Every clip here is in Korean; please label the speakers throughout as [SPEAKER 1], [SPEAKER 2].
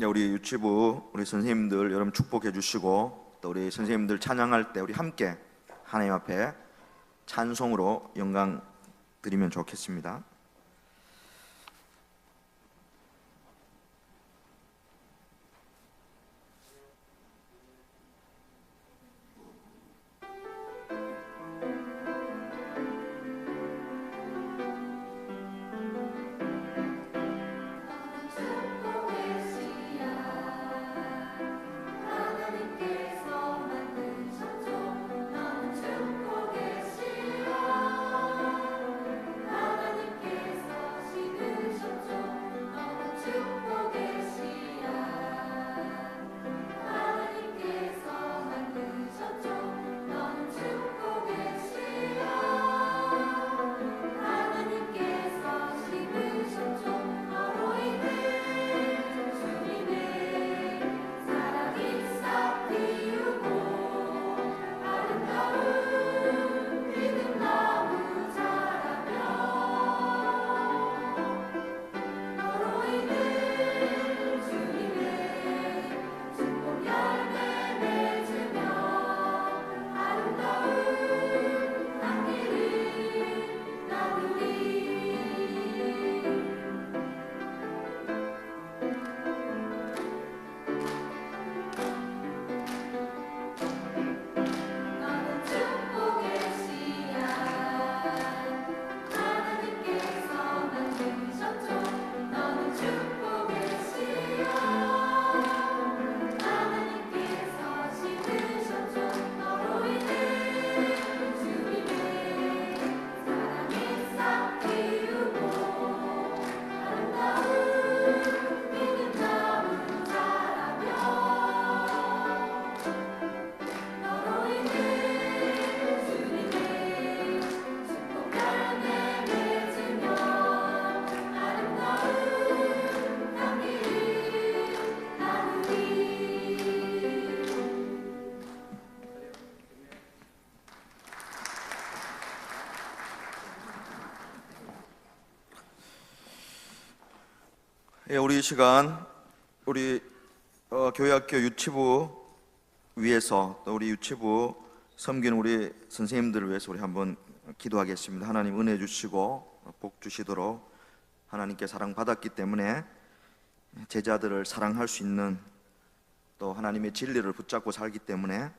[SPEAKER 1] 우리 유치부 우리 선생님들 여러분 축복해 주시고, 또 우리 선생님들 찬양할 때 우리 함께 하나님 앞에 찬송으로 영광 드리면 좋겠습니다. 우리 이 시간 우리 교회학교 유치부 위해서, 또 우리 유치부 섬기는 우리 선생님들을 위해서 우리 한번 기도하겠습니다. 하나님 은혜 주시고 복 주시도록, 하나님께 사랑받았기 때문에 제자들을 사랑할 수 있는, 또 하나님의 진리를 붙잡고 살기 때문에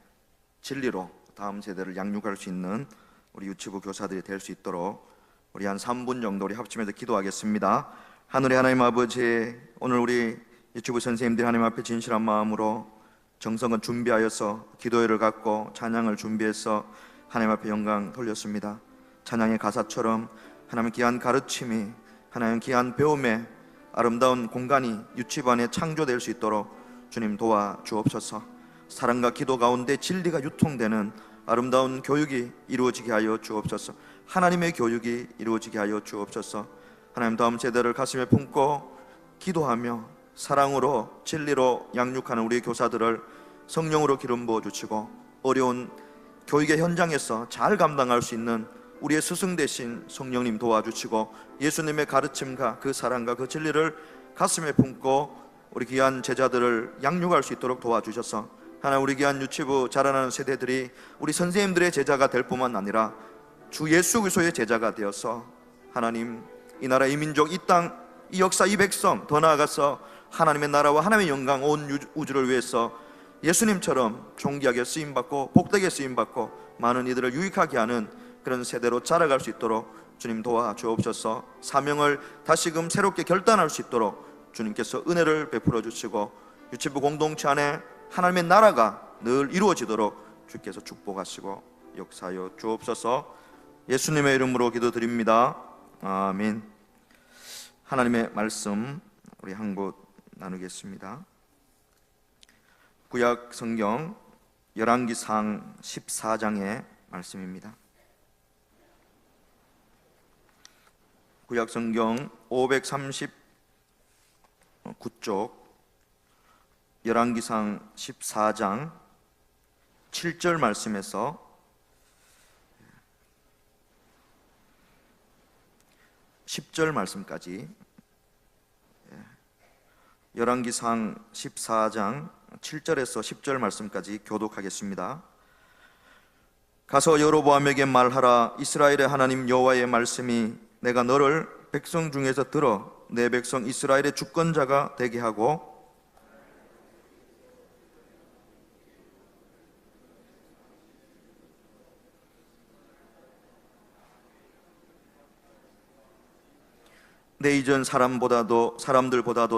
[SPEAKER 1] 진리로 다음 세대를 양육할 수 있는 우리 유치부 교사들이 될 수 있도록 우리 한 3분 정도 우리 합심해서 기도하겠습니다. 하늘의 하나님 아버지, 오늘 우리 유치부 선생님들이 하나님 앞에 진실한 마음으로 정성을 준비하여서 기도회를 갖고 찬양을 준비해서 하나님 앞에 영광 돌렸습니다. 찬양의 가사처럼 하나님 귀한 가르침이, 하나님 귀한 배움의 아름다운 공간이 유치부 안에 창조될 수 있도록 주님 도와주옵소서. 사랑과 기도 가운데 진리가 유통되는 아름다운 교육이 이루어지게 하여 주옵소서. 하나님의 교육이 이루어지게 하여 주옵소서. 하나님, 다음 세대를 가슴에 품고 기도하며 사랑으로 진리로 양육하는 우리 교사들을 성령으로 기름 부어 주시고, 어려운 교육의 현장에서 잘 감당할 수 있는 우리의 스승 되신 성령님 도와주시고, 예수님의 가르침과 그 사랑과 그 진리를 가슴에 품고 우리 귀한 제자들을 양육할 수 있도록 도와주셔서, 하나님 우리 귀한 유치부 자라나는 세대들이 우리 선생님들의 제자가 될 뿐만 아니라 주 예수 그리스도의 제자가 되어서 하나님, 이 나라, 이 민족, 이 땅, 이 역사, 이 백성, 더 나아가서 하나님의 나라와 하나님의 영광, 온 우주를 위해서 예수님처럼 존귀하게 쓰임받고 복되게 쓰임받고 많은 이들을 유익하게 하는 그런 세대로 자라갈 수 있도록 주님 도와주옵소서. 사명을 다시금 새롭게 결단할 수 있도록 주님께서 은혜를 베풀어 주시고, 유치부 공동체 안에 하나님의 나라가 늘 이루어지도록 주께서 축복하시고 역사하여 주옵소서. 예수님의 이름으로 기도드립니다. 아멘. 하나님의 말씀 우리 한 곳 나누겠습니다. 구약 성경 열왕기상 14장의 말씀입니다. 구약 성경 539쪽 열왕기상 14장 7절 말씀에서 10절 말씀까지 열왕기상 14장 7절에서 10절 말씀까지 교독하겠습니다. 가서 여로보암에게 말하라. 이스라엘의 하나님 여호와의 말씀이 내가 너를 백성 중에서 들어 내 백성 이스라엘의 주권자가 되게 하고 내 이전 사람들보다도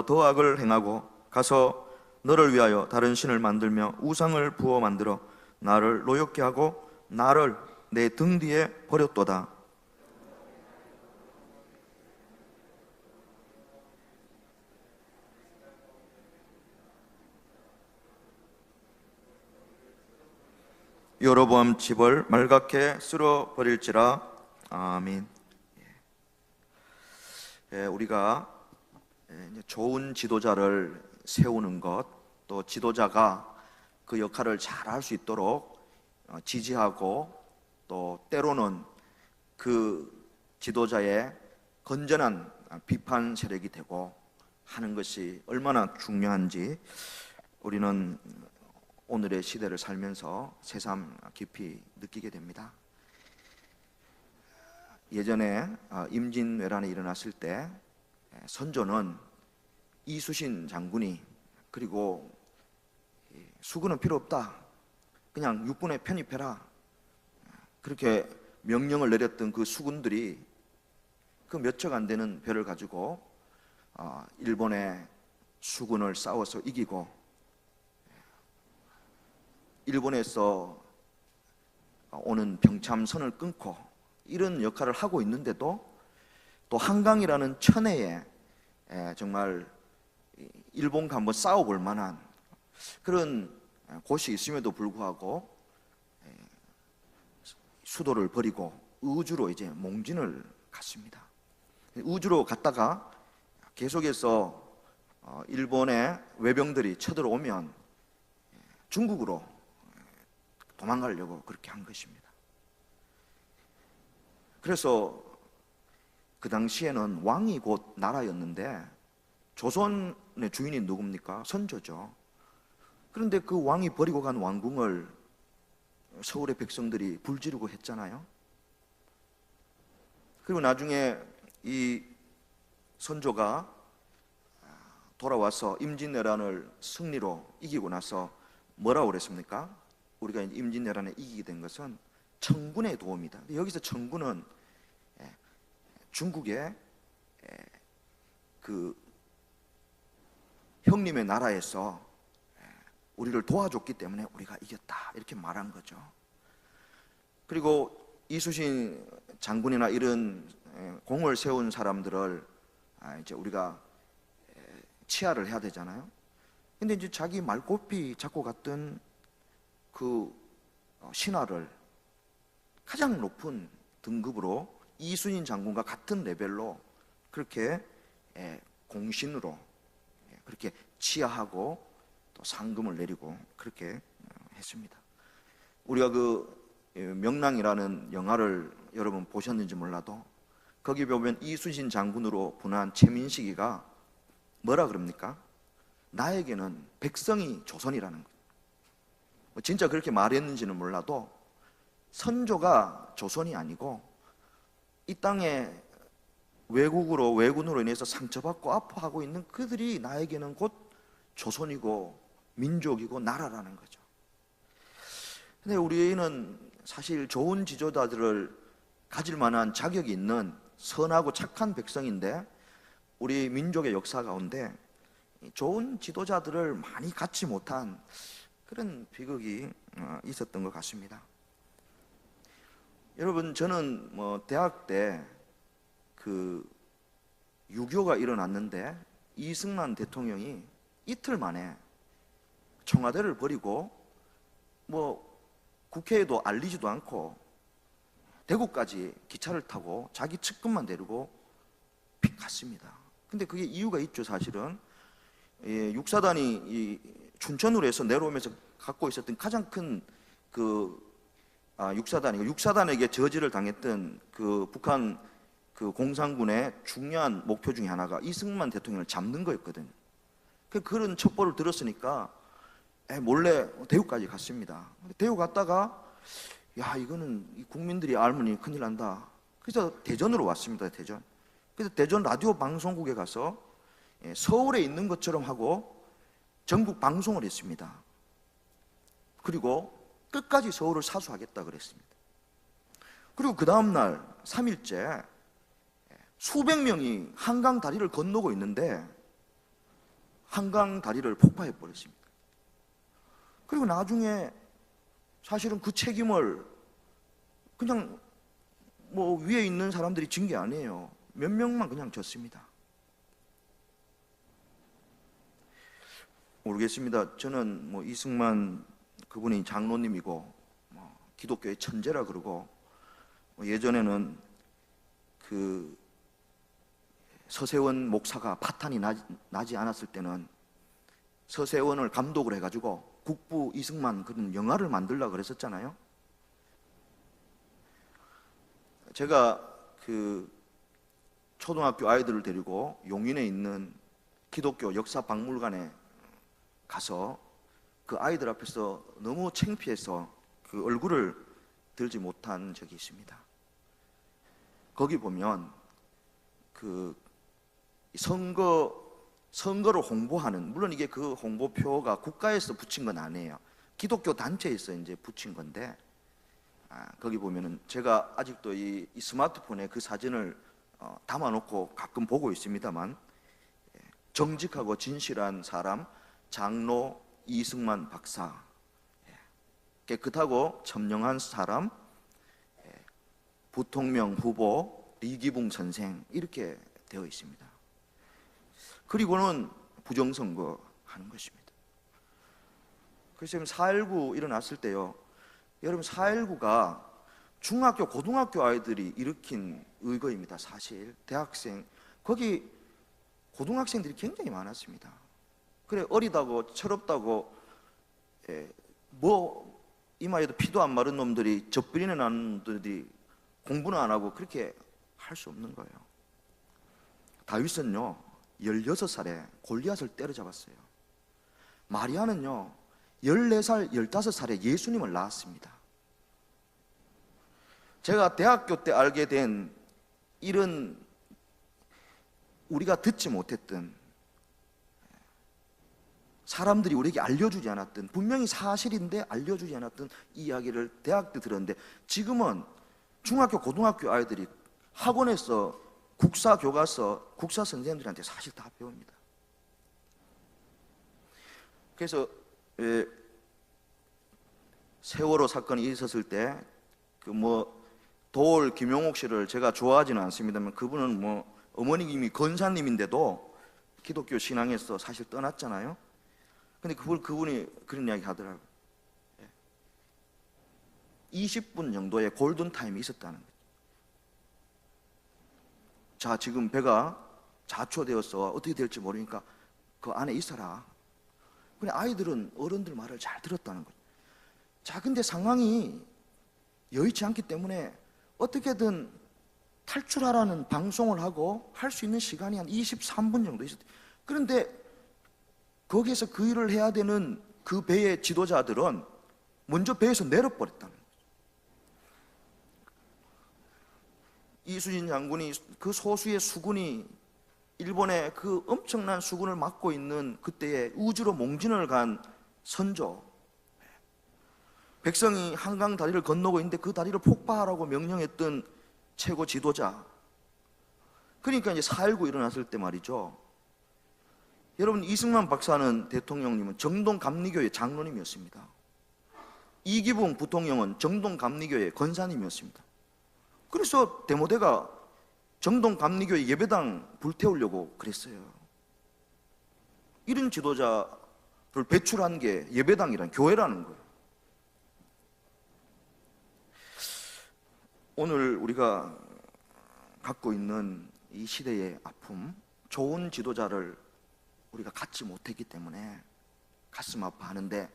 [SPEAKER 1] 더 악을 행하고 가서 너를 위하여 다른 신을 만들며 우상을 부어 만들어 나를 노엽게 하고 나를 내 등 뒤에 버렸도다. 여로보암 집을 말갛게 쓸어 버릴지라. 아멘. 우리가 좋은 지도자를 세우는 것, 또 지도자가 그 역할을 잘 할 수 있도록 지지하고, 또 때로는 그 지도자의 건전한 비판 세력이 되고 하는 것이 얼마나 중요한지 우리는 오늘의 시대를 살면서 새삼 깊이 느끼게 됩니다. 예전에 임진왜란이 일어났을 때 선조는 이수신 장군이 그리고 수군은 필요 없다, 그냥 육군에 편입해라, 그렇게 명령을 내렸던 그 수군들이 그 몇 척 안 되는 별을 가지고 일본의 수군을 싸워서 이기고 일본에서 오는 병참선을 끊고 이런 역할을 하고 있는데도 또 한강이라는 천혜에 정말 일본과 한번 싸워볼 만한 그런 곳이 있음에도 불구하고 수도를 버리고 우주로 이제 몽진을 갔습니다. 우주로 갔다가 계속해서 일본의 외병들이 쳐들어오면 중국으로 도망가려고 그렇게 한 것입니다. 그래서 그 당시에는 왕이 곧 나라였는데 조선의 주인이 누굽니까? 선조죠. 그런데 그 왕이 버리고 간 왕궁을 서울의 백성들이 불지르고 했잖아요. 그리고 나중에 이 선조가 돌아와서 임진왜란을 승리로 이기고 나서 뭐라고 그랬습니까? 우리가 임진왜란에 이기게 된 것은 청군의 도움이다. 여기서 청군은 중국의 그 형님의 나라에서 우리를 도와줬기 때문에 우리가 이겼다, 이렇게 말한 거죠. 그리고 이수신 장군이나 이런 공을 세운 사람들을 이제 우리가 치하를 해야 되잖아요. 근데 이제 자기 말꼽이 잡고 갔던 그 신하를 가장 높은 등급으로 이순신 장군과 같은 레벨로 그렇게 공신으로 그렇게 치하하고 또 상금을 내리고 그렇게 했습니다. 우리가 그 명랑이라는 영화를 여러분 보셨는지 몰라도 거기 보면 이순신 장군으로 분한 최민식이가 뭐라 그럽니까? 나에게는 백성이 조선이라는 거예요. 진짜 그렇게 말했는지는 몰라도 선조가 조선이 아니고 이 땅에 왜군으로 인해서 상처받고 아파하고 있는 그들이 나에게는 곧 조선이고 민족이고 나라라는 거죠. 근데 우리는 사실 좋은 지도자들을 가질 만한 자격이 있는 선하고 착한 백성인데 우리 민족의 역사 가운데 좋은 지도자들을 많이 갖지 못한 그런 비극이 있었던 것 같습니다. 여러분, 저는 대학 때 그 6.25가 일어났는데 이승만 대통령이 이틀 만에 청와대를 버리고 국회에도 알리지도 않고 대구까지 기차를 타고 자기 측근만 데리고 갔습니다. 근데 그게 이유가 있죠. 사실은 육사단이 춘천으로 해서 내려오면서 갖고 있었던 가장 큰 육사단에게 저지를 당했던 그 북한 그 공산군의 중요한 목표 중에 하나가 이승만 대통령을 잡는 거였거든요. 그런 첩보를 들었으니까 몰래 대구까지 갔습니다. 대구 갔다가 야, 이거는 국민들이 알면 큰일 난다. 그래서 대전으로 왔습니다. 대전. 그래서 대전 라디오 방송국에 가서 서울에 있는 것처럼 하고 전국 방송을 했습니다. 그리고 끝까지 서울을 사수하겠다 그랬습니다. 그리고 그 다음날 3일째 수백 명이 한강 다리를 건너고 있는데 한강 다리를 폭파해 버렸습니다. 그리고 나중에 사실은 그 책임을 그냥 뭐 위에 있는 사람들이 진 게 아니에요. 몇 명만 그냥 졌습니다. 모르겠습니다. 저는 뭐 이승만 그분이 장로님이고 기독교의 천재라 그러고 예전에는 그 서세원 목사가 파탄이 나지 않았을 때는 서세원을 감독을 해가지고 국부 이승만 그런 영화를 만들려고 그랬었잖아요. 제가 그 초등학교 아이들을 데리고 용인에 있는 기독교 역사 박물관에 가서 그 아이들 앞에서 너무 창피해서 그 얼굴을 들지 못한 적이 있습니다. 거기 보면 그 선거를 홍보하는, 물론 이게 그 홍보표가 국가에서 붙인 건 아니에요. 기독교 단체에서 이제 붙인 건데, 거기 보면은 제가 아직도 이 스마트폰에 그 사진을 담아놓고 가끔 보고 있습니다만, 정직하고 진실한 사람 장로 이승만 박사, 깨끗하고 청명한 사람 부통령 후보 리기붕 선생, 이렇게 되어 있습니다. 그리고는 부정선거 하는 것입니다. 그래서 4.19 일어났을 때요, 여러분 4.19가 중학교 고등학교 아이들이 일으킨 의거입니다. 사실 대학생, 거기 고등학생들이 굉장히 많았습니다. 그래, 어리다고 철없다고 뭐 이마에도 피도 안 마른 놈들이, 젖비리는 나는 놈들이 공부는 안 하고 그렇게 할 수 없는 거예요. 다윗은요 16살에 골리앗을 때려잡았어요. 마리아는요 14살, 15살에 예수님을 낳았습니다. 제가 대학교 때 알게 된 이런 우리가 듣지 못했던, 사람들이 우리에게 알려주지 않았던, 분명히 사실인데 알려주지 않았던 이야기를 대학 때 들었는데, 지금은 중학교 고등학교 아이들이 학원에서 국사 교과서, 국사 선생님들한테 사실 다 배웁니다. 그래서 세월호 사건이 있었을 때 그 도올 김용옥 씨를 제가 좋아하지는 않습니다만, 그분은 어머님이 권사님인데도 기독교 신앙에서 사실 떠났잖아요. 근데 그분이 그런 이야기 하더라고요. 20분 정도의 골든타임이 있었다는 거죠. 자, 지금 배가 자초되어서 어떻게 될지 모르니까 그 안에 있어라. 근데 아이들은 어른들 말을 잘 들었다는 거죠. 자, 근데 상황이 여의치 않기 때문에 어떻게든 탈출하라는 방송을 하고 할 수 있는 시간이 한 23분 정도 있었대요. 그런데 거기에서 그 일을 해야 되는 그 배의 지도자들은 먼저 배에서 내려버렸다는 거죠. 이수진 장군이 그 소수의 수군이 일본의 그 엄청난 수군을 맡고 있는 그때에 우주로 몽진을 간 선조, 백성이 한강 다리를 건너고 있는데 그 다리를 폭파하라고 명령했던 최고 지도자. 그러니까 이제 4.19 일어났을 때 말이죠, 여러분 이승만 박사는, 대통령님은 정동 감리교회 장로님이었습니다. 이기붕 부통령은 정동 감리교회 권사님이었습니다. 그래서 대모대가 정동 감리교회 예배당 불태우려고 그랬어요. 이런 지도자를 배출한 게 예배당이란 교회라는 거예요. 오늘 우리가 갖고 있는 이 시대의 아픔, 좋은 지도자를 우리가 갖지 못했기 때문에 가슴 아파하는데,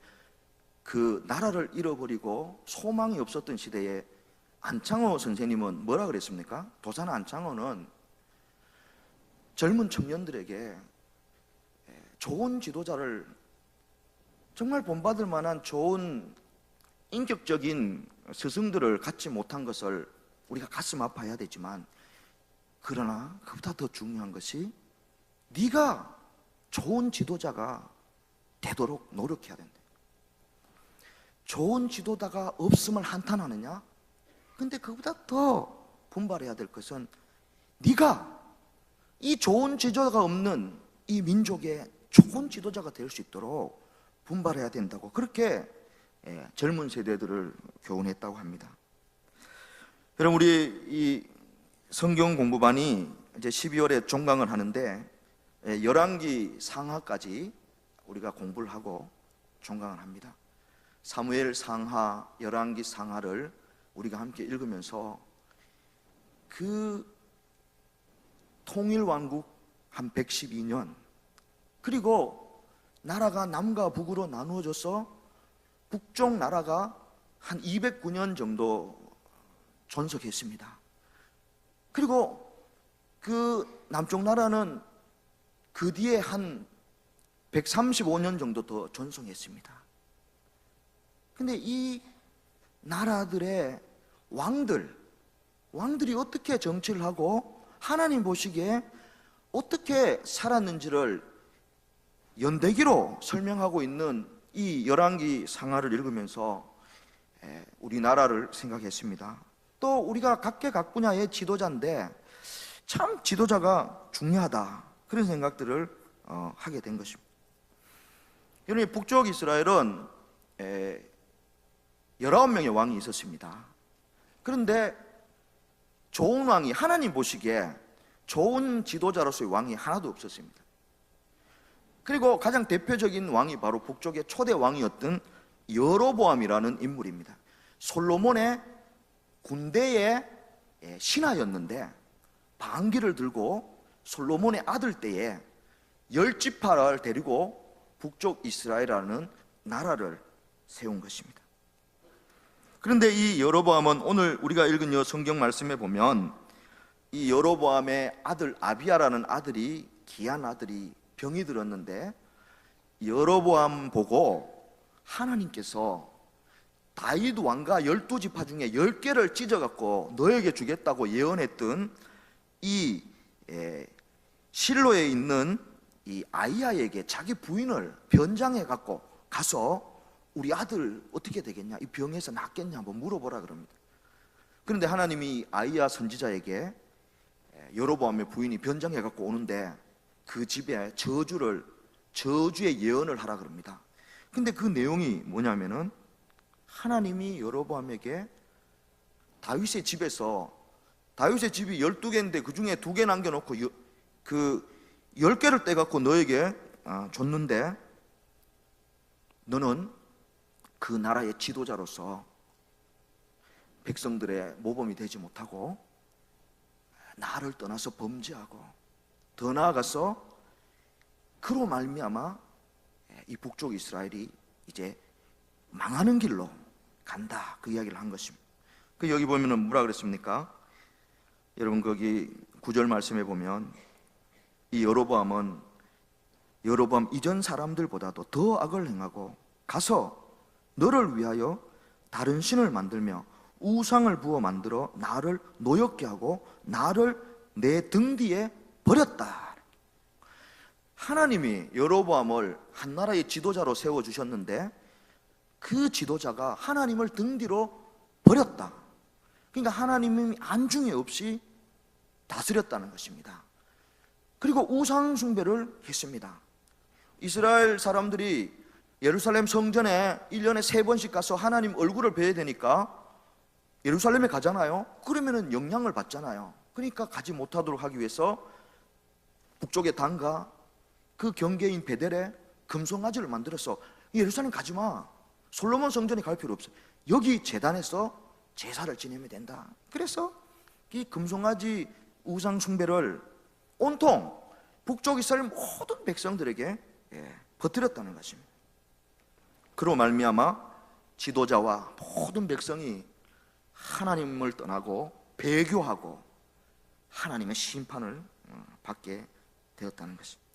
[SPEAKER 1] 그 나라를 잃어버리고 소망이 없었던 시대에 안창호 선생님은 뭐라 그랬습니까? 도산 안창호는 젊은 청년들에게 좋은 지도자를, 정말 본받을 만한 좋은 인격적인 스승들을 갖지 못한 것을 우리가 가슴 아파해야 되지만, 그러나 그보다 더 중요한 것이 네가 좋은 지도자가 되도록 노력해야 된다. 좋은 지도자가 없음을 한탄하느냐? 근데 그보다 더 분발해야 될 것은 네가 이 좋은 지도자가 없는 이 민족의 좋은 지도자가 될 수 있도록 분발해야 된다고, 그렇게 젊은 세대들을 교훈했다고 합니다. 여러분, 우리 이 성경 공부반이 이제 12월에 종강을 하는데 열왕기 상하까지 우리가 공부를 하고 종강을 합니다. 사무엘 상하, 열왕기 상하를 우리가 함께 읽으면서 그 통일왕국 한 112년, 그리고 나라가 남과 북으로 나누어져서 북쪽 나라가 한 209년 정도 존속했습니다. 그리고 그 남쪽 나라는 그 뒤에 한 135년 정도 더 존속했습니다. 근데 이 나라들의 왕들이 어떻게 정치를 하고 하나님 보시기에 어떻게 살았는지를 연대기로 설명하고 있는 이 열왕기 상하를 읽으면서 우리나라를 생각했습니다. 또 우리가 각계 분야의 지도자인데 참 지도자가 중요하다, 그런 생각들을 하게 된 것입니다. 여러분, 북쪽 이스라엘은 19명의 왕이 있었습니다. 그런데 좋은 왕이, 하나님 보시기에 좋은 지도자로서의 왕이 하나도 없었습니다. 그리고 가장 대표적인 왕이 바로 북쪽의 초대 왕이었던 여로보암이라는 인물입니다. 솔로몬의 군대의 신하였는데 방귀를 들고 솔로몬의 아들 때에 10지파를 데리고 북쪽 이스라엘이라는 나라를 세운 것입니다. 그런데 이 여로보암은 오늘 우리가 읽은 이 성경 말씀에 보면 이 여로보암의 아들 아비야라는 아들이, 귀한 아들이 병이 들었는데 여로보암 보고 하나님께서 다윗 왕과 12지파 중에 10개를 찢어갖고 너에게 주겠다고 예언했던 이 실로에 있는 이 아이야에게 자기 부인을 변장해갖고 가서 우리 아들 어떻게 되겠냐, 이 병에서 낫겠냐 한번 물어보라 그럽니다. 그런데 하나님이 아이야 선지자에게 여로보암의 부인이 변장해갖고 오는데 그 집에 저주의 예언을 하라 그럽니다. 근데 그 내용이 뭐냐면은 하나님이 여로보암에게 다윗의 집에서, 다윗의 집이 12개인데 그 중에 2개 남겨놓고 그 10개를 떼갖고 너에게 줬는데 너는 그 나라의 지도자로서 백성들의 모범이 되지 못하고 나를 떠나서 범죄하고 더 나아가서 그로 말미암아 이 북쪽 이스라엘이 이제 망하는 길로 간다, 그 이야기를 한 것입니다. 그 여기 보면은 뭐라 그랬습니까? 여러분 거기 9절 말씀에 보면 이 여로보암은 여로보암 이전 사람들보다도 더 악을 행하고 가서 너를 위하여 다른 신을 만들며 우상을 부어 만들어 나를 노엽게 하고 나를 내 등 뒤에 버렸다. 하나님이 여로보암을 한 나라의 지도자로 세워주셨는데 그 지도자가 하나님을 등 뒤로 버렸다. 그러니까 하나님이 안중에 없이 다스렸다는 것입니다. 그리고 우상 숭배를 했습니다. 이스라엘 사람들이 예루살렘 성전에 1년에 3번씩 가서 하나님 얼굴을 뵈야 되니까 예루살렘에 가잖아요. 그러면은 영향을 받잖아요. 그러니까 가지 못하도록 하기 위해서 북쪽의 단과 그 경계인 베델에 금송아지를 만들어서 예루살렘 가지 마, 솔로몬 성전에 갈 필요 없어, 여기 제단에서 제사를 지내면 된다. 그래서 이 금송아지 우상 숭배를 온통 북쪽 이스라엘 모든 백성들에게 퍼뜨렸다는 것입니다. 그로 말미암아 지도자와 모든 백성이 하나님을 떠나고 배교하고 하나님의 심판을 받게 되었다는 것입니다.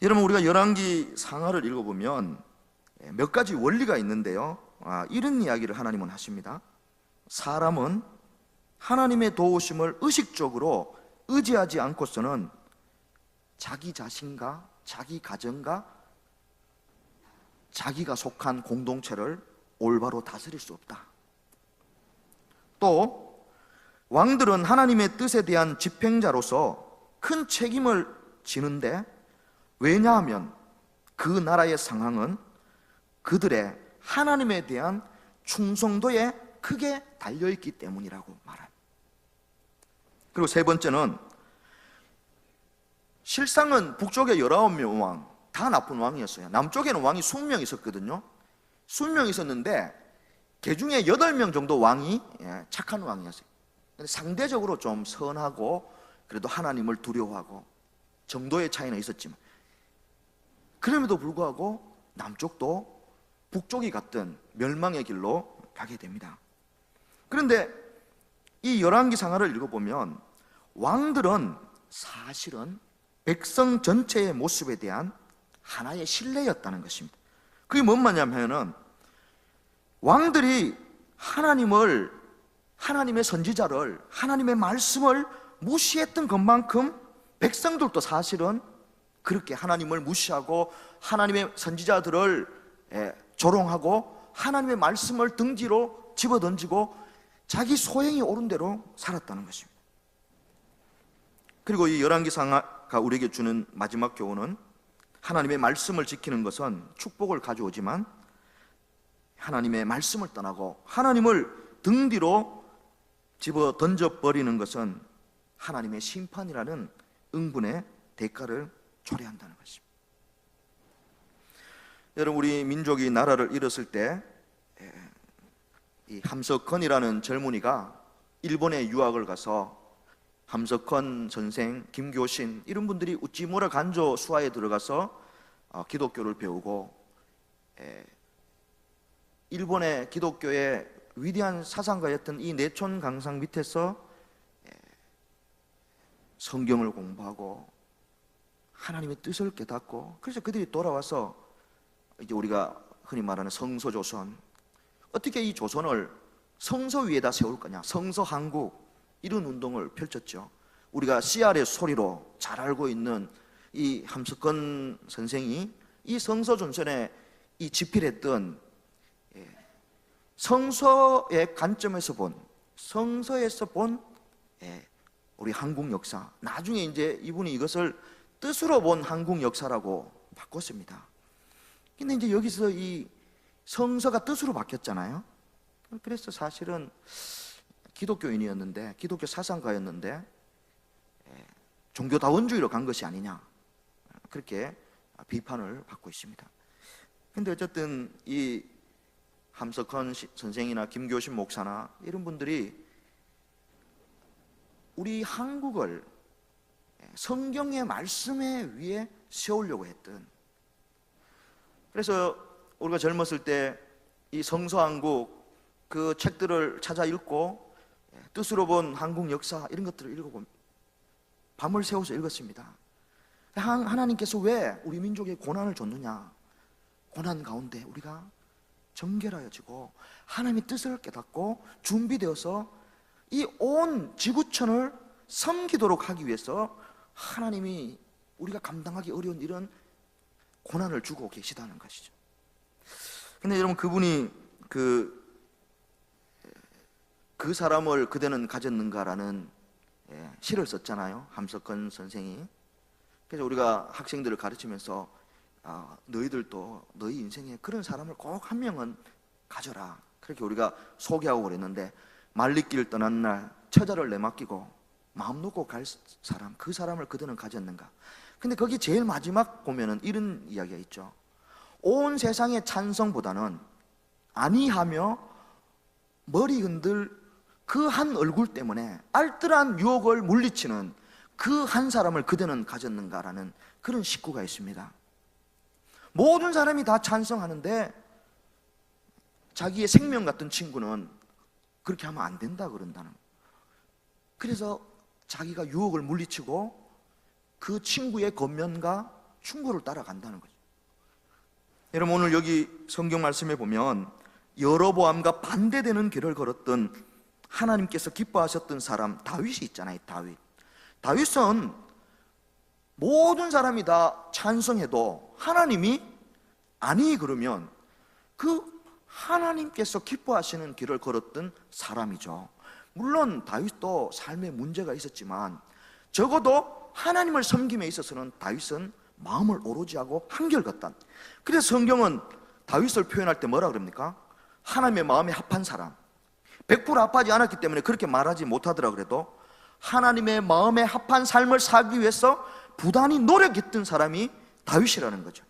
[SPEAKER 1] 여러분, 우리가 열왕기 상하를 읽어보면 몇 가지 원리가 있는데요, 이런 이야기를 하나님은 하십니다. 사람은 하나님의 도우심을 의식적으로 의지하지 않고서는 자기 자신과 자기 가정과 자기가 속한 공동체를 올바로 다스릴 수 없다. 또 왕들은 하나님의 뜻에 대한 집행자로서 큰 책임을 지는데, 왜냐하면 그 나라의 상황은 그들의 하나님에 대한 충성도에 크게 달려있기 때문이라고 말합니다. 그리고 세 번째는, 실상은 북쪽에 19명 왕 다 나쁜 왕이었어요. 남쪽에는 왕이 20명 있었거든요. 20명 있었는데 그 중에 8명 정도 왕이 착한 왕이었어요. 상대적으로 좀 선하고 그래도 하나님을 두려워하고 정도의 차이는 있었지만, 그럼에도 불구하고 남쪽도 북쪽이 같은 멸망의 길로 가게 됩니다. 그런데 이 열왕기 상하를 읽어보면 왕들은 사실은 백성 전체의 모습에 대한 하나의 신뢰였다는 것입니다. 그게 뭔 말이냐면은, 왕들이 하나님의 선지자를, 하나님의 말씀을 무시했던 것만큼 백성들도 사실은 그렇게 하나님을 무시하고 하나님의 선지자들을 조롱하고 하나님의 말씀을 등지로 집어던지고 자기 소행이 옳은 대로 살았다는 것입니다. 그리고 이 열왕기 상하가 우리에게 주는 마지막 교훈은, 하나님의 말씀을 지키는 것은 축복을 가져오지만 하나님의 말씀을 떠나고 하나님을 등 뒤로 집어 던져버리는 것은 하나님의 심판이라는 응분의 대가를 초래한다는 것입니다. 여러분, 우리 민족이 나라를 잃었을 때 이 함석헌이라는 젊은이가 일본에 유학을 가서 함석헌 선생, 김교신 이런 분들이 우찌무라 간조 수하에 들어가서 기독교를 배우고 일본의 기독교의 위대한 사상가였던 이 내촌 강상 밑에서 성경을 공부하고 하나님의 뜻을 깨닫고, 그래서 그들이 돌아와서 이제 우리가 흔히 말하는 성서조선, 어떻게 이 조선을 성서 위에다 세울 거냐, 성서한국, 이런 운동을 펼쳤죠. 우리가 CR의 소리로 잘 알고 있는 이 함석헌 선생이 이 성서전선에 이 집필했던 성서의 관점에서 본, 성서에서 본 우리 한국 역사, 나중에 이제 이분이 이것을 뜻으로 본 한국 역사라고 바꿨습니다. 근데 이제 여기서 이 성서가 뜻으로 바뀌었잖아요. 그래서 사실은 기독교인이었는데, 기독교 사상가였는데 종교다원주의로 간 것이 아니냐, 그렇게 비판을 받고 있습니다. 근데 어쨌든 이 함석헌 선생이나 김교신 목사나 이런 분들이 우리 한국을 성경의 말씀에 위에 세우려고 했던, 그래서 우리가 젊었을 때 이 성서한국 그 책들을 찾아 읽고 뜻으로 본 한국 역사 이런 것들을 읽어보면 밤을 새워서 읽었습니다. 하나님께서 왜 우리 민족에 고난을 줬느냐, 고난 가운데 우리가 정결하여지고 하나님의 뜻을 깨닫고 준비되어서 이 온 지구촌을 섬기도록 하기 위해서 하나님이 우리가 감당하기 어려운 이런 고난을 주고 계시다는 것이죠. 근데 여러분, 그분이 그 사람을 그대는 가졌는가라는 시를 썼잖아요, 함석헌 선생이. 그래서 우리가 학생들을 가르치면서 너희들도 너희 인생에 그런 사람을 꼭 한 명은 가져라, 그렇게 우리가 소개하고 그랬는데, 말리길 떠난 날 처자를 내맡기고 마음 놓고 갈 사람, 그 사람을 그대는 가졌는가. 근데 거기 제일 마지막 보면은 이런 이야기가 있죠. 온 세상의 찬성보다는 아니하며 머리 흔들 그 한 얼굴 때문에 알뜰한 유혹을 물리치는 그 한 사람을 그대는 가졌는가라는 그런 식구가 있습니다. 모든 사람이 다 찬성하는데 자기의 생명 같은 친구는 그렇게 하면 안 된다 그런다는 거예요. 그래서 자기가 유혹을 물리치고 그 친구의 겉면과 충고를 따라간다는 거죠. 여러분, 오늘 여기 성경 말씀에 보면 여로보암과 반대되는 길을 걸었던 하나님께서 기뻐하셨던 사람 다윗이 있잖아요. 다윗은 모든 사람이 다 찬성해도 하나님이 아니 그러면 그 하나님께서 기뻐하시는 길을 걸었던 사람이죠. 물론 다윗도 삶에 문제가 있었지만 적어도 하나님을 섬김에 있어서는 다윗은 마음을 오로지 하고 한결같다. 그래서 성경은 다윗을 표현할 때 뭐라 그럽니까? 하나님의 마음에 합한 사람. 100% 합하지 않았기 때문에 그렇게 말하지 못하더라 그래도 하나님의 마음에 합한 삶을 살기 위해서 부단히 노력했던 사람이 다윗이라는 거죠.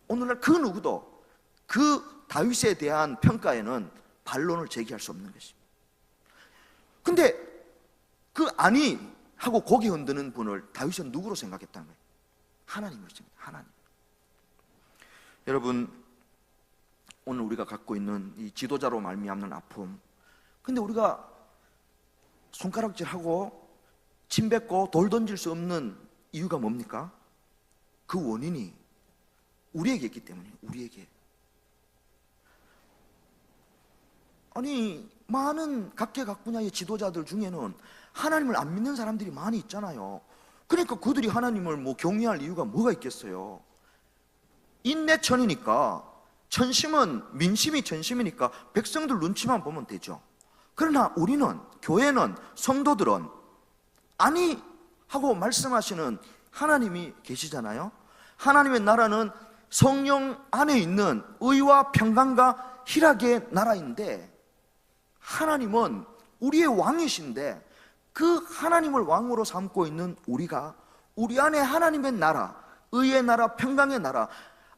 [SPEAKER 1] 오늘날 그 누구도 그 다윗에 대한 평가에는 반론을 제기할 수 없는 것입니다. 근데 그 아니 하고 고개 흔드는 분을 다윗은 누구로 생각했다는 거예요? 하나님을 생각해요. 하나님. 여러분, 오늘 우리가 갖고 있는 이 지도자로 말미암는 아픔, 근데 우리가 손가락질하고 침 뱉고 돌 던질 수 없는 이유가 뭡니까? 그 원인이 우리에게 있기 때문에. 우리에게. 아니, 많은 각계각 분야의 지도자들 중에는 하나님을 안 믿는 사람들이 많이 있잖아요. 그러니까 그들이 하나님을 경외할 이유가 뭐가 있겠어요? 인내천이니까, 천심은, 민심이 천심이니까 백성들 눈치만 보면 되죠. 그러나 우리는, 교회는, 성도들은 아니 하고 말씀하시는 하나님이 계시잖아요. 하나님의 나라는 성령 안에 있는 의와 평강과 희락의 나라인데, 하나님은 우리의 왕이신데 그 하나님을 왕으로 삼고 있는 우리가 우리 안에 하나님의 나라, 의의 나라, 평강의 나라,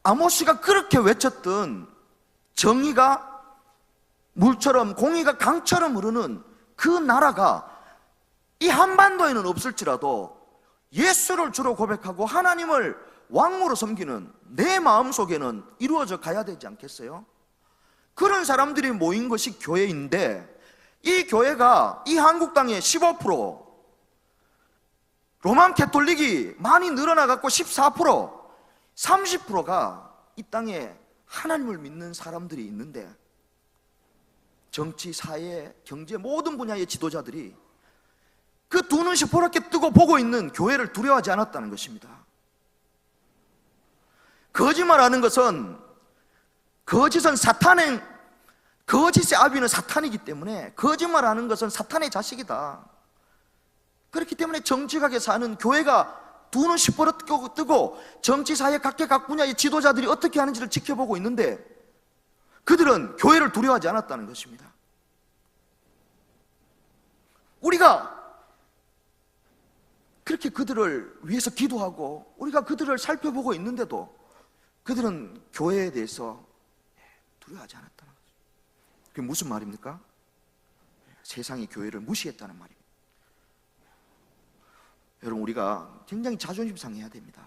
[SPEAKER 1] 아모스가 그렇게 외쳤던 정의가 물처럼, 공의가 강처럼 흐르는 그 나라가 이 한반도에는 없을지라도 예수를 주로 고백하고 하나님을 왕으로 섬기는 내 마음속에는 이루어져 가야 되지 않겠어요? 그런 사람들이 모인 것이 교회인데, 이 교회가 이 한국 땅의 15%, 로만 캐톨릭이 많이 늘어나갖고 14%, 30%가 이 땅에 하나님을 믿는 사람들이 있는데, 정치, 사회, 경제 모든 분야의 지도자들이 그 두 눈이 시퍼렇게 뜨고 보고 있는 교회를 두려워하지 않았다는 것입니다. 거짓말하는 것은, 거짓은 거짓의 아비는 사탄이기 때문에 거짓말하는 것은 사탄의 자식이다. 그렇기 때문에 정직하게 사는 교회가 두 눈 시퍼렇게 뜨고 정치, 사회, 각계각 분야의 지도자들이 어떻게 하는지를 지켜보고 있는데 그들은 교회를 두려워하지 않았다는 것입니다. 우리가 그렇게 그들을 위해서 기도하고 우리가 그들을 살펴보고 있는데도 그들은 교회에 대해서 두려워하지 않았다는 거죠. 그게 무슨 말입니까? 세상이 교회를 무시했다는 말입니다. 여러분, 우리가 굉장히 자존심 상해야 됩니다.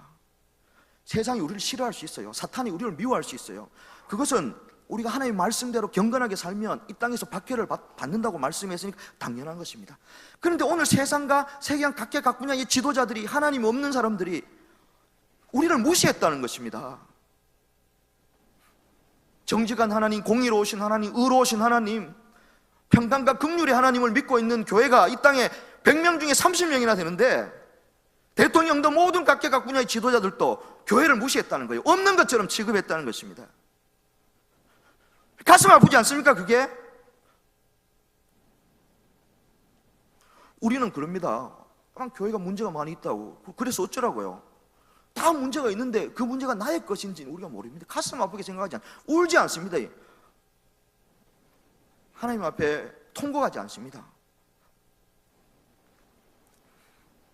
[SPEAKER 1] 세상이 우리를 싫어할 수 있어요. 사탄이 우리를 미워할 수 있어요. 그것은 우리가 하나님의 말씀대로 경건하게 살면 이 땅에서 박해를 받는다고 말씀했으니까 당연한 것입니다. 그런데 오늘 세상과 세계한 각계각 분야의 지도자들이, 하나님 없는 사람들이 우리를 무시했다는 것입니다. 정직한 하나님, 공의로우신 하나님, 의로우신 하나님, 평강과 긍휼의 하나님을 믿고 있는 교회가 이 땅에 100명 중에 30명이나 되는데 대통령도 모든 각계각 분야의 지도자들도 교회를 무시했다는 거예요. 없는 것처럼 취급했다는 것입니다. 가슴 아프지 않습니까, 그게? 우리는 그럽니다. 교회가 문제가 많이 있다고. 그래서 어쩌라고요? 다 문제가 있는데 그 문제가 나의 것인지는 우리가 모릅니다. 가슴 아프게 생각하지 울지 않습니다. 하나님 앞에 통곡하지 않습니다.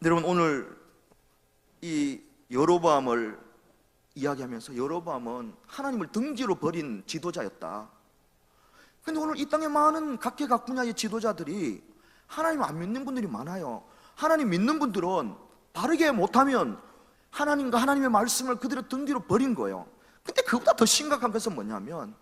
[SPEAKER 1] 여러분, 오늘 이 여로보암을 이야기하면서 여로보암은 하나님을 등지로 버린 지도자였다. 그런데 오늘 이 땅에 많은 각계각 분야의 지도자들이 하나님 안 믿는 분들이 많아요. 하나님 믿는 분들은 바르게 못하면 하나님과 하나님의 말씀을 그대로 등 뒤로 버린 거예요. 근데 그보다 더 심각한 것은 뭐냐면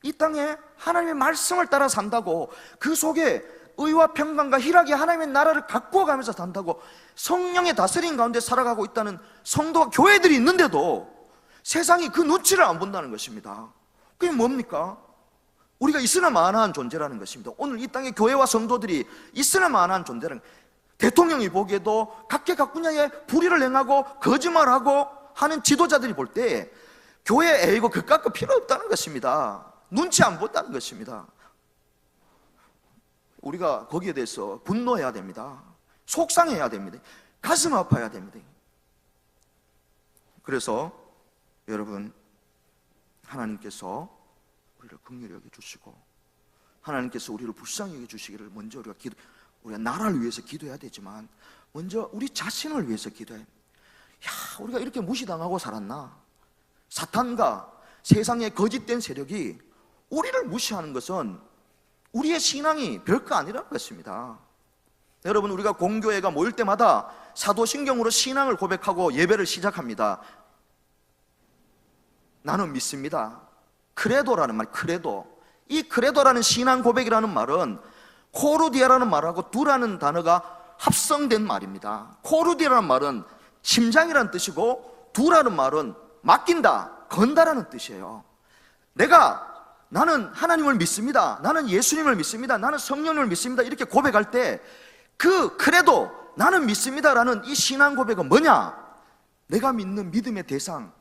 [SPEAKER 1] 이 땅에 하나님의 말씀을 따라 산다고 그 속에
[SPEAKER 2] 의와 평강과 희락이 하나님의 나라를 가꾸어 가면서 산다고 성령의 다스림 가운데 살아가고 있다는 성도와 교회들이 있는데도 세상이 그 눈치를 안 본다는 것입니다. 그게 뭡니까? 우리가 있으나 마나한 존재라는 것입니다. 오늘 이 땅의 교회와 성도들이 있으나 마나한 존재라는 것입니다. 대통령이 보기에도 각계 분야에 불의를 행하고 거짓말하고 하는 지도자들이 볼 때 교회 에이고 그깟 거 필요 없다는 것입니다. 눈치 안 본다는 것입니다. 우리가 거기에 대해서 분노해야 됩니다. 속상해야 됩니다. 가슴 아파야 됩니다. 그래서 여러분, 하나님께서 우리를 긍휼히 여겨주시고 하나님께서 우리를 불쌍히 여겨주시기를 먼저 우리가 나라를 위해서 기도해야 되지만 먼저 우리 자신을 위해서 기도해야 합니다. 우리가 이렇게 무시당하고 살았나? 사탄과 세상의 거짓된 세력이 우리를 무시하는 것은 우리의 신앙이 별거 아니라는 것입니다. 여러분, 우리가 공교회가 모일 때마다 사도신경으로 신앙을 고백하고 예배를 시작합니다. 나는 믿습니다. 크레도라는 말, 크레도. 이 크레도라는 신앙 고백이라는 말은 코르디아라는 말하고 두라는 단어가 합성된 말입니다. 코르디아라는 말은 심장이라는 뜻이고 두라는 말은 맡긴다, 건다라는 뜻이에요. 나는 하나님을 믿습니다. 나는 예수님을 믿습니다. 나는 성령님을 믿습니다. 이렇게 고백할 때 그 크레도, 나는 믿습니다라는 이 신앙 고백은 뭐냐? 내가 믿는 믿음의 대상,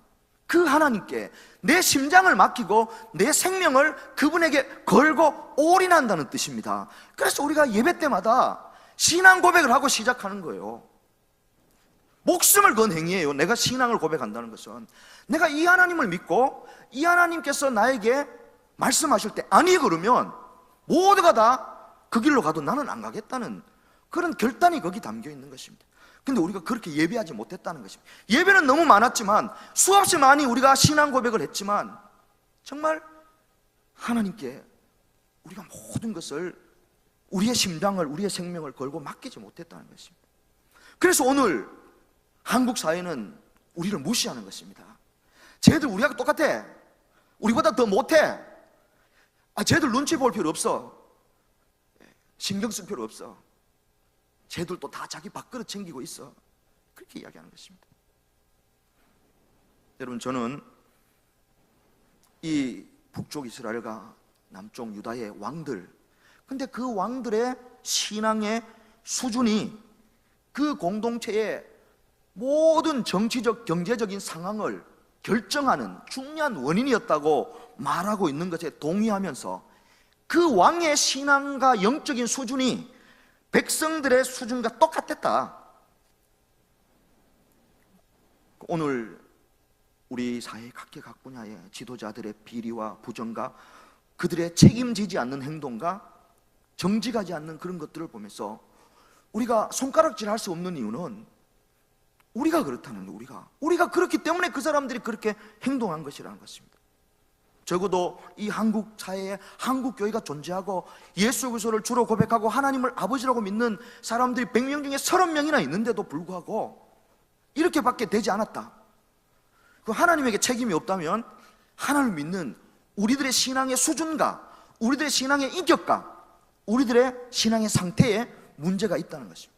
[SPEAKER 2] 그 하나님께 내 심장을 맡기고 내 생명을 그분에게 걸고 올인한다는 뜻입니다. 그래서 우리가 예배 때마다 신앙 고백을 하고 시작하는 거예요. 목숨을 건 행위예요. 내가 신앙을 고백한다는 것은 내가 이 하나님을 믿고 이 하나님께서 나에게 말씀하실 때 아니 그러면 모두가 다 그 길로 가도 나는 안 가겠다는 그런 결단이 거기 담겨 있는 것입니다. 근데 우리가 그렇게 예배하지 못했다는 것입니다. 예배는 너무 많았지만 수없이 많이 우리가 신앙 고백을 했지만 정말 하나님께 우리가 모든 것을 우리의 심장을, 우리의 생명을 걸고 맡기지 못했다는 것입니다. 그래서 오늘 한국 사회는 우리를 무시하는 것입니다. 쟤들 우리하고 똑같아. 우리보다 더 못해. 쟤들 눈치 볼 필요 없어. 신경 쓸 필요 없어. 쟤들도 다 자기 밥그릇 챙기고 있어. 그렇게 이야기하는 것입니다. 여러분, 저는 이 북쪽 이스라엘과 남쪽 유다의 왕들, 근데 그 왕들의 신앙의 수준이 그 공동체의 모든 정치적, 경제적인 상황을 결정하는 중요한 원인이었다고 말하고 있는 것에 동의하면서 그 왕의 신앙과 영적인 수준이 백성들의 수준과 똑같았다. 오늘 우리 사회 각 분야의 지도자들의 비리와 부정과 그들의 책임지지 않는 행동과 정직하지 않는 그런 것들을 보면서 우리가 손가락질할 수 없는 이유는 우리가 그렇다는 거예요. 우리가 그렇기 때문에 그 사람들이 그렇게 행동한 것이라는 것입니다. 적어도 이 한국 사회에 한국 교회가 존재하고 예수 그리스도를 주로 고백하고 하나님을 아버지라고 믿는 사람들이 100명 중에 30명이나 있는데도 불구하고 이렇게밖에 되지 않았다. 그 하나님에게 책임이 없다면 하나님을 믿는 우리들의 신앙의 수준과 우리들의 신앙의 인격과 우리들의 신앙의 상태에 문제가 있다는 것입니다.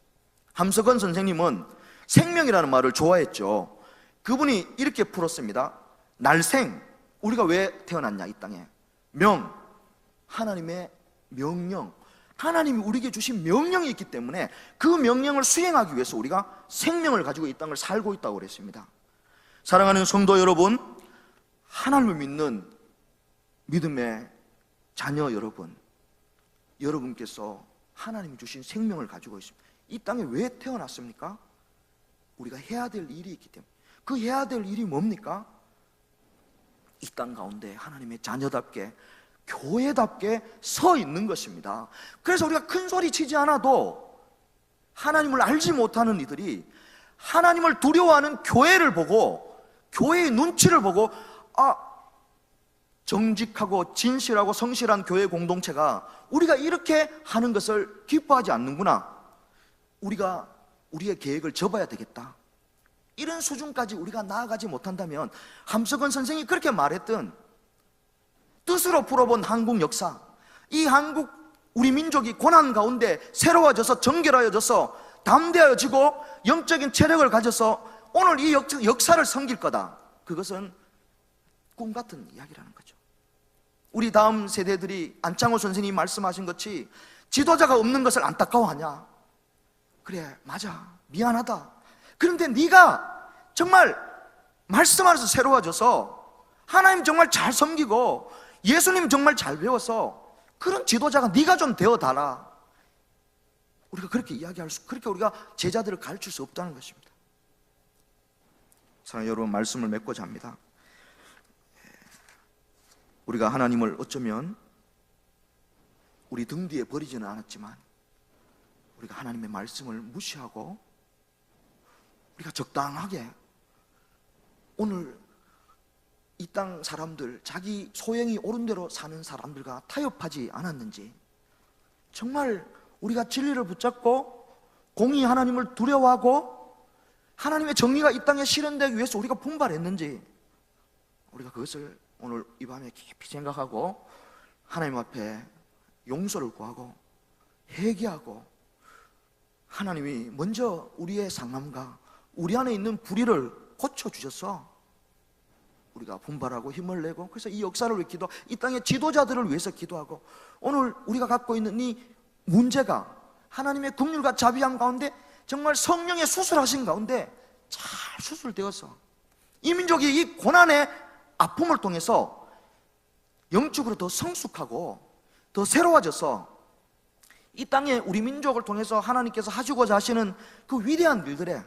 [SPEAKER 2] 함석헌 선생님은 생명이라는 말을 좋아했죠. 그분이 이렇게 풀었습니다. 날생, 우리가 왜 태어났냐 이 땅에. 명, 하나님의 명령, 하나님이 우리에게 주신 명령이 있기 때문에 그 명령을 수행하기 위해서 우리가 생명을 가지고 이 땅을 살고 있다고 그랬습니다. 사랑하는 성도 여러분, 하나님을 믿는 믿음의 자녀 여러분, 여러분께서 하나님이 주신 생명을 가지고 있습니다. 이 땅에 왜 태어났습니까? 우리가 해야 될 일이 있기 때문에. 그 해야 될 일이 뭡니까? 이 땅 가운데 하나님의 자녀답게 교회답게 서 있는 것입니다. 그래서 우리가 큰 소리 치지 않아도 하나님을 알지 못하는 이들이 하나님을 두려워하는 교회를 보고 교회의 눈치를 보고 정직하고 진실하고 성실한 교회 공동체가 우리가 이렇게 하는 것을 기뻐하지 않는구나. 우리가 우리의 계획을 접어야 되겠다. 이런 수준까지 우리가 나아가지 못한다면 함석헌 선생이 그렇게 말했던 뜻으로 풀어본 한국 역사, 이 한국 우리 민족이 고난 가운데 새로워져서 정결하여져서 담대해지고 영적인 체력을 가져서 오늘 이 역사를 섬길 거다. 그것은 꿈 같은 이야기라는 거죠. 우리 다음 세대들이 안창호 선생님이 말씀하신 것이 지도자가 없는 것을 안타까워하냐? 그래, 맞아, 미안하다. 그런데 네가 정말 말씀 안에서 새로워져서 하나님 정말 잘 섬기고 예수님 정말 잘 배워서 그런 지도자가 네가 좀 되어달라. 우리가 그렇게 그렇게 우리가 제자들을 가르칠 수 없다는 것입니다. 사랑하는 여러분, 말씀을 맺고자 합니다. 우리가 하나님을 어쩌면 우리 등 뒤에 버리지는 않았지만 우리가 하나님의 말씀을 무시하고 우리가 적당하게 오늘 이 땅 사람들, 자기 소행이 옳은 대로 사는 사람들과 타협하지 않았는지, 정말 우리가 진리를 붙잡고 공의 하나님을 두려워하고 하나님의 정의가 이 땅에 실현되기 위해서 우리가 분발했는지, 우리가 그것을 오늘 이 밤에 깊이 생각하고 하나님 앞에 용서를 구하고 회개하고, 하나님이 먼저 우리의 상함과 우리 안에 있는 불의를 고쳐주셔서 우리가 분발하고 힘을 내고, 그래서 이 역사를 위해 기도, 이 땅의 지도자들을 위해서 기도하고, 오늘 우리가 갖고 있는 이 문제가 하나님의 긍휼과 자비함 가운데 정말 성령의 수술하신 가운데 잘 수술되어서 이 민족이 이 고난의 아픔을 통해서 영적으로 더 성숙하고 더 새로워져서 이 땅에 우리 민족을 통해서 하나님께서 하시고자 하시는 그 위대한 일들에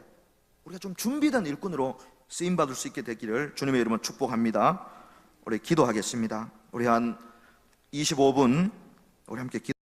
[SPEAKER 2] 우리가 좀 준비된 일꾼으로 쓰임받을 수 있게 되기를 주님의 이름으로 축복합니다. 우리 기도하겠습니다. 우리 한 25분 우리 함께 기도